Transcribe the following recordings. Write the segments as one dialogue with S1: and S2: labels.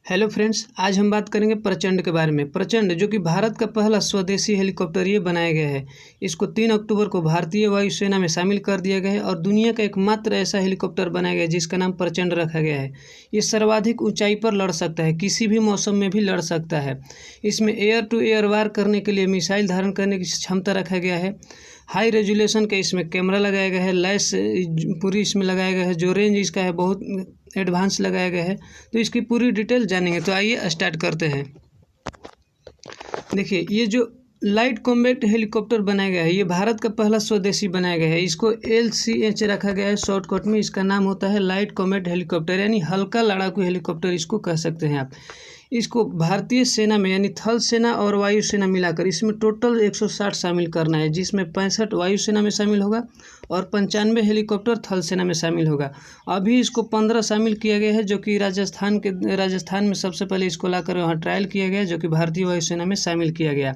S1: Hello friends, आज हम बात करेंगे प्रचंड के बारे में। प्रचंड जो कि भारत का पहला स्वदेशी हेलीकॉप्टर ये बनाया गया है। इसको 3 अक्टूबर को भारतीय वायुसेना में शामिल कर दिया गया है और दुनिया का एकमात्र ऐसा हेलीकॉप्टर बनाया गया है जिसका नाम प्रचंड रखा गया है। ये सर्वाधिक ऊंचाई पर लड़ सकता है, किसी भी मौसम में भी लड़ सकता है। इसमें एयर टू एयर वार करने के लिए मिसाइल धारण करने की क्षमता रखा गया है। हाई रेजोल्यूशन का इसमें कैमरा लगाया गया है, लैस पूरी इसमें लगाया गया है। जो रेंज इसका है बहुत एडवांस लगाया गया है। तो इसकी पूरी डिटेल जानेंगे, तो आइए स्टार्ट करते हैं। देखिए, ये जो लाइट कॉम्बैक्ट हेलीकॉप्टर बनाया गया है ये भारत का पहला स्वदेशी बनाया गया है। इसको LCH रखा गया है शॉर्टकट में। इसका नाम होता है लाइट कॉम्बैक्ट हेलीकॉप्टर, यानी हल्का लड़ाकू हेलीकॉप्टर इसको कह सकते हैं आप। इसको भारतीय सेना में यानी थल सेना और वायुसेना मिलाकर इसमें टोटल 160 शामिल करना है, जिसमें 65 वायुसेना में शामिल होगा और 95 हेलीकॉप्टर थल सेना में शामिल होगा। अभी इसको 15 शामिल किया गया है, जो कि राजस्थान में सबसे पहले इसको लाकर वहाँ ट्रायल किया गया, जो कि भारतीय वायुसेना में शामिल किया गया।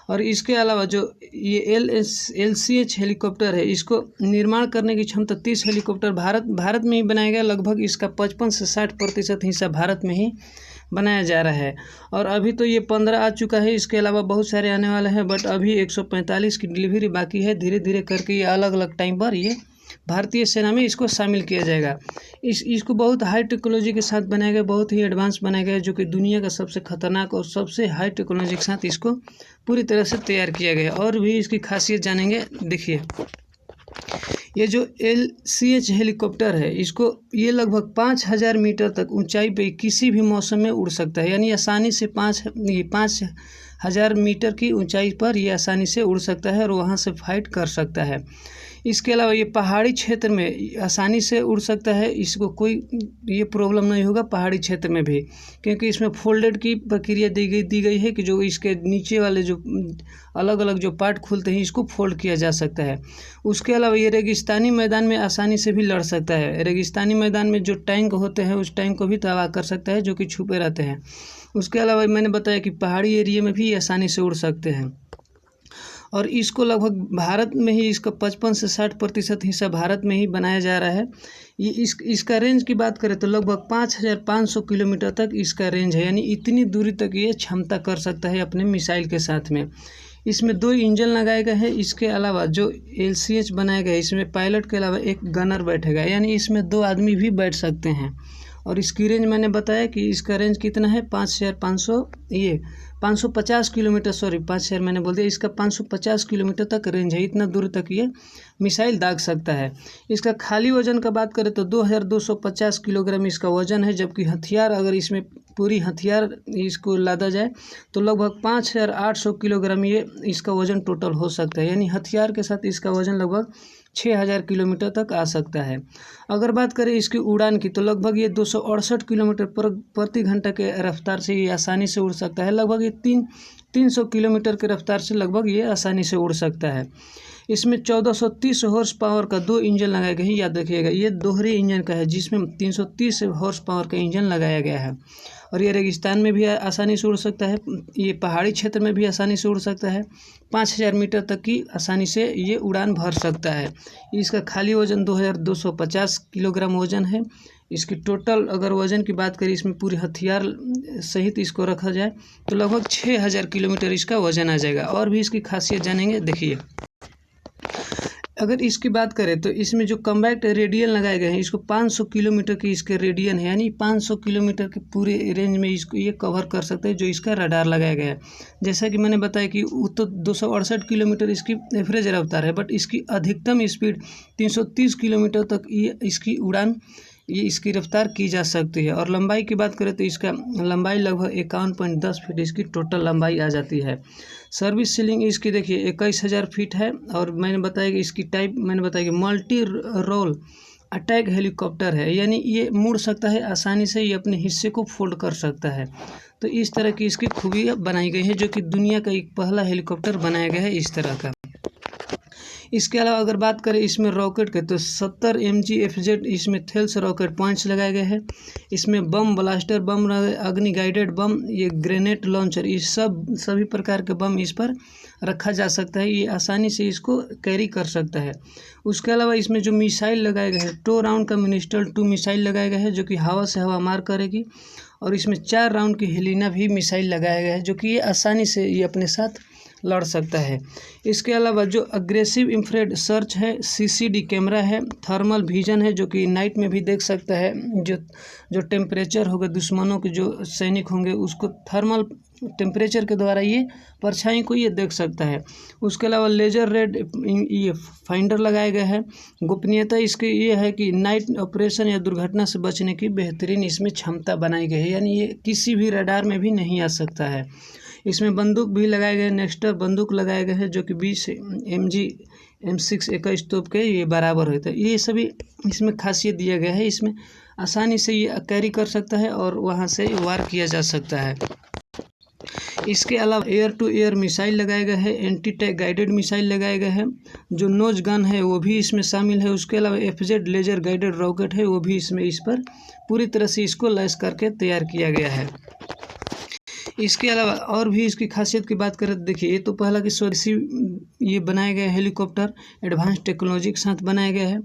S1: और इसके अलावा जो ये LCH हेलीकॉप्टर है, इसको निर्माण करने की क्षमता 30 हेलीकॉप्टर भारत में ही बनाया गया। लगभग इसका 55 से 60% हिस्सा भारत में ही बनाया जा रहा है। और अभी तो ये 15 आ चुका है, इसके अलावा बहुत सारे आने वाले हैं, बट अभी 145 की डिलीवरी बाकी है। धीरे धीरे करके ये अलग अलग टाइम पर ये भारतीय सेना में इसको शामिल किया जाएगा। इसको बहुत हाई टेक्नोलॉजी के साथ बनाया गया, बहुत ही एडवांस बनाया गया है, जो कि दुनिया का सबसे खतरनाक और सबसे हाई टेक्नोलॉजी के साथ इसको पूरी तरह से तैयार किया गया है। और भी इसकी खासियत जानेंगे। देखिए, ये जो LCH हेलीकॉप्टर है, इसको ये लगभग 5000 मीटर तक ऊंचाई पे किसी भी मौसम में उड़ सकता है, यानी आसानी से 5000 मीटर की ऊंचाई पर ये आसानी से उड़ सकता है और वहाँ से फाइट कर सकता है। इसके अलावा ये पहाड़ी क्षेत्र में आसानी से उड़ सकता है, इसको कोई ये प्रॉब्लम नहीं होगा पहाड़ी क्षेत्र में भी, क्योंकि इसमें फोल्डेड की प्रक्रिया दी गई है कि जो इसके नीचे वाले जो अलग अलग जो पार्ट खुलते हैं इसको फोल्ड किया जा सकता है। उसके अलावा ये रेगिस्तानी मैदान में आसानी से भी लड़ सकता है। रेगिस्तानी मैदान में जो टैंक होते हैं उस टैंक को भी तबाह कर सकता है, जो कि छुपे रहते हैं। उसके अलावा मैंने बताया कि पहाड़ी एरिया में भी आसानी से उड़ सकते हैं। और इसको लगभग भारत में ही इसका 55 से 60% हिस्सा भारत में ही बनाया जा रहा है। ये इसका रेंज की बात करें तो लगभग 5500 किलोमीटर तक इसका रेंज है, यानी इतनी दूरी तक ये क्षमता कर सकता है अपने मिसाइल के साथ में। इसमें 2 इंजन लगाए गए हैं। इसके अलावा जो LCH बनाया गया है, इसमें पायलट के अलावा एक गनर बैठेगा, यानी इसमें 2 आदमी भी बैठ सकते हैं। और इसकी रेंज मैंने बताया कि इसका रेंज कितना है, 550 किलोमीटर, सॉरी 5000 मैंने बोल दिया। इसका 550 किलोमीटर तक रेंज है, इतना दूर तक ये मिसाइल दाग सकता है। इसका खाली वजन का बात करें तो 2250 किलोग्राम इसका वजन है, जबकि हथियार अगर इसमें पूरी हथियार इसको लादा जाए तो लगभग 5800 किलोग्राम ये इसका वजन टोटल हो सकता है, यानी हथियार के साथ इसका वजन लगभग 6000 किलोमीटर तक आ सकता है। अगर बात करें इसकी उड़ान की तो लगभग ये 268 किलोमीटर प्रति घंटा के रफ्तार से ये आसानी से उड़ सकता है। लगभग ये 300 किलोमीटर के रफ्तार से लगभग ये आसानी से उड़ सकता है। इसमें 1430 हॉर्स पावर का 2 इंजन लगाए गए हैं। याद रखिएगा, ये दोहरे इंजन का है, जिसमें 330 हॉर्स पावर का इंजन लगाया गया है। और ये रेगिस्तान में भी आसानी से उड़ सकता है, ये पहाड़ी क्षेत्र में भी आसानी से उड़ सकता है। 5000 मीटर तक की आसानी से ये उड़ान भर सकता है। इसका खाली वजन 2250 किलोग्राम वजन है। इसकी टोटल अगर वजन की बात करें, इसमें पूरे हथियार सहित इसको रखा जाए तो लगभग 6000 किलोमीटर इसका वजन आ जाएगा। और भी इसकी खासियत जानेंगे। देखिए, अगर इसकी बात करें तो इसमें जो कॉम्बैक्ट रेडियन लगाए गए हैं, इसको 500 किलोमीटर की इसके रेडियन है, यानी 500 किलोमीटर के पूरे रेंज में इसको ये कवर कर सकते हैं, जो इसका रडार लगाया गया है। जैसा कि मैंने बताया कि तो 268 किलोमीटर इसकी एवरेज रफ्तार है, बट इसकी अधिकतम स्पीड 330 किलोमीटर तक ये इसकी उड़ान इसकी रफ्तार की जा सकती है। और लंबाई की बात करें तो इसका लंबाई लगभग 51.10 फीट इसकी टोटल लंबाई आ जाती है। सर्विस सीलिंग इसकी देखिए 21000 फीट है। और मैंने बताया कि इसकी टाइप मैंने बताया कि मल्टी रोल अटैक हेलीकॉप्टर है, यानी ये मुड़ सकता है आसानी से, ये अपने हिस्से को फोल्ड कर सकता है। तो इस तरह की इसकी खूबियाँ बनाई गई है, जो कि दुनिया का एक पहला हेलीकॉप्टर बनाया गया है इस तरह का। इसके अलावा अगर बात करें इसमें रॉकेट के तो 70 MGFZ इसमें थेल्स रॉकेट पॉइंट्स लगाए गए हैं। इसमें बम, ब्लास्टर बम, अग्नि गाइडेड बम, ये ग्रेनेड लॉन्चर, ये सभी प्रकार के बम इस पर रखा जा सकता है। ये आसानी से इसको कैरी कर सकता है। उसके अलावा इसमें जो मिसाइल लगाए गए हैं 2 राउंड का मिनिस्टल 2 मिसाइल लगाए गए हैं जो कि हवा से हवा मार करेगी। और इसमें 4 राउंड की हेलिना भी मिसाइल लगाया गया है जो कि ये आसानी से ये अपने साथ लड़ सकता है। इसके अलावा जो अग्रेसिव इंफ्रारेड सर्च है, CCD कैमरा है, थर्मल विजन है जो कि नाइट में भी देख सकता है। जो टेम्परेचर होगा दुश्मनों के जो सैनिक होंगे उसको थर्मल टेम्परेचर के द्वारा ये परछाई को ये देख सकता है। उसके अलावा लेजर रेड ये फाइंडर लगाया गया है। गोपनीयता इसकी ये है कि नाइट ऑपरेशन या दुर्घटना से बचने की बेहतरीन इसमें क्षमता बनाई गई है, यानी ये किसी भी रडार में भी नहीं आ सकता है। इसमें बंदूक भी लगाए गए, नेक्स्टर बंदूक लगाए गए हैं जो कि 20 MG M6 21 तोप के ये बराबर होता है। ये सभी इसमें खासियत दिया गया है। इसमें आसानी से ये कैरी कर सकता है और वहाँ से वार किया जा सकता है। इसके अलावा एयर टू एयर मिसाइल लगाए गए हैं, एंटी टैंक गाइडेड मिसाइल लगाए गए हैं। जो नोज गन है वो भी इसमें शामिल है। उसके अलावा FZ लेजर गाइडेड रॉकेट है वो भी इसमें इस पर पूरी तरह से इसको लैस करके तैयार किया गया है। इसके अलावा और भी इसकी खासियत की बात करें तो देखिए, ये तो पहला कि स्वदेशी ये बनाया गया हेलीकॉप्टर एडवांस टेक्नोलॉजी के साथ बनाया गया है।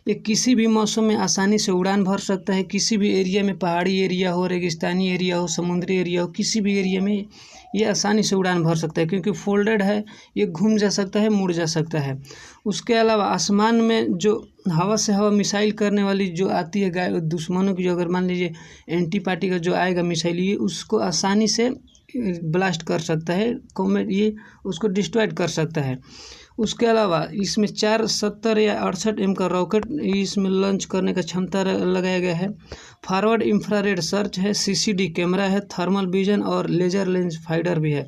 S1: ये किसी भी मौसम में आसानी से उड़ान भर सकता है। किसी भी एरिया में, पहाड़ी एरिया हो, रेगिस्तानी एरिया हो, समुद्री एरिया हो, किसी भी एरिया में ये आसानी से उड़ान भर सकता है क्योंकि फोल्डेड है। ये घूम जा सकता है, मुड़ जा सकता है। उसके अलावा आसमान में जो हवा से हवा मिसाइल करने वाली जो आती है दुश्मनों की, जो अगर मान लीजिए एंटी पार्टी का जो आएगा मिसाइल, ये उसको आसानी से ब्लास्ट कर सकता है, कॉमेट ये उसको डिस्ट्रॉय कर सकता है। उसके अलावा इसमें 4 70 या 68 M का रॉकेट इसमें लॉन्च करने का क्षमता लगाया गया है। फॉरवर्ड इंफ्रारेड सर्च है, CCD कैमरा है, थर्मल विजन और लेजर लेंस फाइंडर भी है।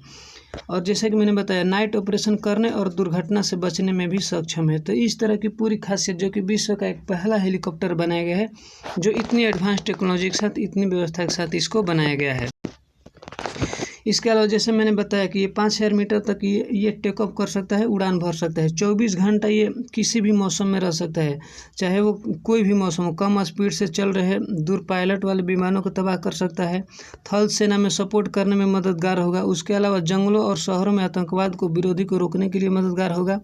S1: और जैसे कि मैंने बताया नाइट ऑपरेशन करने और दुर्घटना से बचने में भी सक्षम है। तो इस तरह की पूरी खासियत जो कि विश्व का एक पहला हेलीकॉप्टर बनाया गया है जो इतनी एडवांस टेक्नोलॉजी के साथ, इतनी व्यवस्था के साथ इसको बनाया गया है। इसके अलावा जैसे मैंने बताया कि ये 5000 मीटर तक ये टेक ऑफ कर सकता है, उड़ान भर सकता है। 24 घंटा ये किसी भी मौसम में रह सकता है, चाहे वो कोई भी मौसम हो। कम स्पीड से चल रहे दूर पायलट वाले विमानों को तबाह कर सकता है। थल सेना में सपोर्ट करने में मददगार होगा। उसके अलावा जंगलों और शहरों में आतंकवाद को, विरोधी को रोकने के लिए मददगार होगा।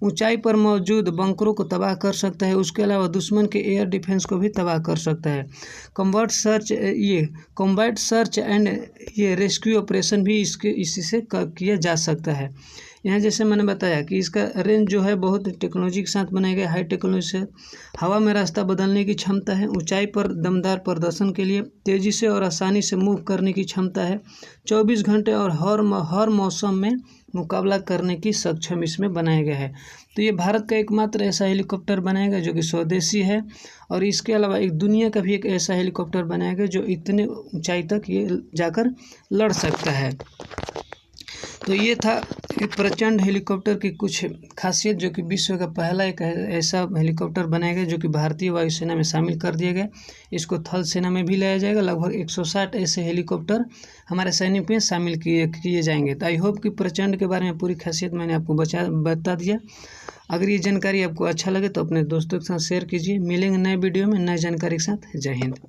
S1: ऊंचाई पर मौजूद बंकरों को तबाह कर सकता है। उसके अलावा दुश्मन के एयर डिफेंस को भी तबाह कर सकता है। कॉम्बैट सर्च एंड ये रेस्क्यू ऑपरेशन भी इसी से किया जा सकता है। यहाँ जैसे मैंने बताया कि इसका रेंज जो है बहुत टेक्नोलॉजी के साथ बनाया गया, हाई टेक्नोलॉजी से। हवा में रास्ता बदलने की क्षमता है। ऊंचाई पर दमदार प्रदर्शन के लिए तेज़ी से और आसानी से मूव करने की क्षमता है। 24 घंटे और हर मौसम में मुकाबला करने की सक्षम इसमें बनाया गया है। तो ये भारत का एकमात्र ऐसा हेलीकॉप्टर बनाएगा जो कि स्वदेशी है। और इसके अलावा एक दुनिया का भी एक ऐसा हेलीकॉप्टर बनाएगा जो इतने ऊंचाई तक ये जाकर लड़ सकता है। तो ये था एक प्रचंड हेलीकॉप्टर की कुछ खासियत जो कि विश्व का पहला एक ऐसा हेलीकॉप्टर बनाया गया जो कि भारतीय वायुसेना में शामिल कर दिया गया। इसको थल सेना में भी लाया जाएगा। लगभग 160 ऐसे हेलीकॉप्टर हमारे सैनिक में शामिल किए जाएंगे। तो आई होप कि प्रचंड के बारे में पूरी खासियत मैंने आपको बता दिया। अगर ये जानकारी आपको अच्छा लगे तो अपने दोस्तों के साथ शेयर कीजिए। मिलेंगे नए वीडियो में नए जानकारी के साथ। जय हिंद।